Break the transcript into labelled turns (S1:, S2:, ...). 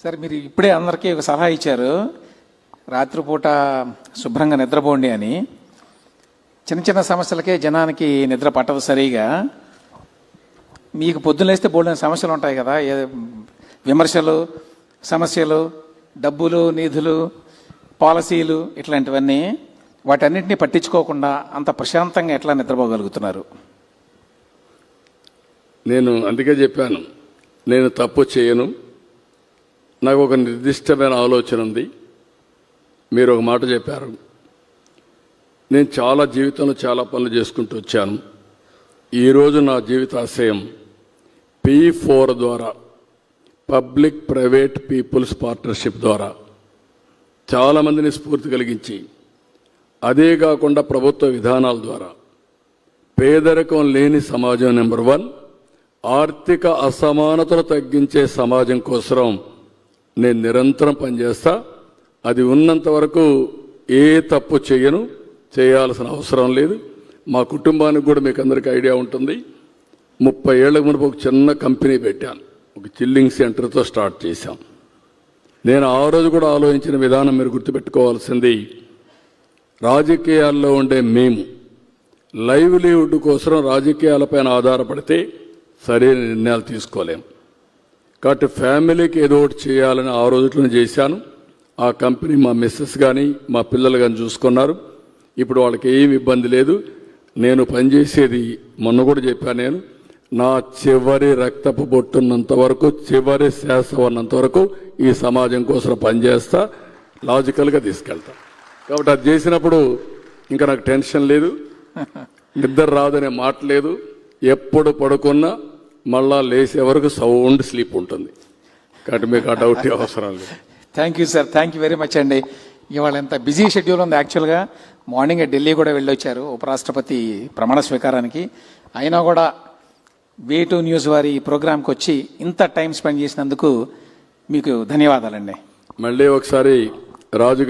S1: Sir మీరు ఇప్పుడే అందరికీ ఒక సలహా ఇచ్చారు, రాత్రిపూట శుభ్రంగా నిద్రపోండి అని. చిన్న చిన్న సమస్యలకే జనానికి నిద్ర పట్టదు సరిగా. మీకు పొద్దున్న లేస్తే బోల్డెన్ సమస్యలు ఉంటాయి కదా, విమర్శలు, సమస్యలు, డబ్బులు, నిధులు, పాలసీలు, ఇట్లాంటివన్నీ. వాటన్నిటిని పట్టించుకోకుండా అంత ప్రశాంతంగా ఎట్లా నిద్రపోగలుగుతున్నారు?
S2: నేను అందుకే చెప్పాను, నేను తప్పు చేయను. నాకు ఒక నిర్దిష్టమైన ఆలోచన ఉంది. మీరు ఒక మాట చెప్పారు, నేను జీవితంలో చాలా పనులు చేసుకుంటూ వచ్చాను. ఈరోజు నా జీవితాశయం P4 ద్వారా, పబ్లిక్ ప్రైవేట్ పీపుల్స్ పార్ట్నర్షిప్ ద్వారా చాలామందిని స్ఫూర్తి కలిగించి, అదే కాకుండా ప్రభుత్వ విధానాల ద్వారా పేదరికం లేని సమాజం నెంబర్ 1, ఆర్థిక అసమానతలు తగ్గించే సమాజం కోసం నేను నిరంతరం పనిచేస్తా. అది ఉన్నంత వరకు ఏ తప్పు చేయను, చేయాల్సిన అవసరం లేదు. మా కుటుంబానికి కూడా మీకు అందరికీ ఐడియా ఉంటుంది. 30 ఏళ్ల మునుపు ఒక చిన్న కంపెనీ పెట్టాను, ఒక చిల్లింగ్ సెంటర్తో స్టార్ట్ చేశాం. నేను ఆ రోజు కూడా ఆలోచించిన విధానం మీరు గుర్తుపెట్టుకోవాల్సింది, రాజకీయాల్లో ఉండే మేము లైవ్లీవుడ్ కోసం రాజకీయాలపైన ఆధారపడితే సరైన నిర్ణయాలు తీసుకోలేం. కాబట్టి ఫ్యామిలీకి ఏదో ఒకటి చేయాలని ఆ రోజులను చేశాను. ఆ కంపెనీ మా మిస్సెస్ కానీ మా పిల్లలు కానీ చూసుకున్నారు. ఇప్పుడు వాళ్ళకి ఏమి ఇబ్బంది లేదు. నేను పనిచేసేది మొన్న కూడా చెప్పాను, నేను నా చివరి రక్తపు బొట్టున్నంత వరకు, చివరి శ్వాస ఉన్నంత వరకు ఈ సమాజం కోసం పనిచేస్తా, లాజికల్గా తీసుకెళ్తా. కాబట్టి అది చేసినప్పుడు ఇంకా నాకు టెన్షన్ లేదు, నిద్ర రాదనే మాట లేదు. ఎప్పుడు పడుకున్నా మళ్ళా లేసే వరకు సౌండ్ స్లీప్ ఉంటుంది. కాబట్టి మీకు ఆ డౌట్ అవసరం లేదు.
S1: Thank you sir, thank you very much అండి. ఇవాళ ఎంత బిజీ షెడ్యూల్ ఉంది. యాక్చువల్గా మార్నింగ్ ఢిల్లీ కూడా వెళ్ళొచ్చారు ఉపరాష్ట్రపతి ప్రమాణ స్వీకారానికి. అయినా కూడా V2 న్యూస్ వారి ప్రోగ్రాంకి వచ్చి ఇంత టైం స్పెండ్ చేసినందుకు మీకు ధన్యవాదాలండి.
S2: మళ్ళీ ఒకసారి రాజు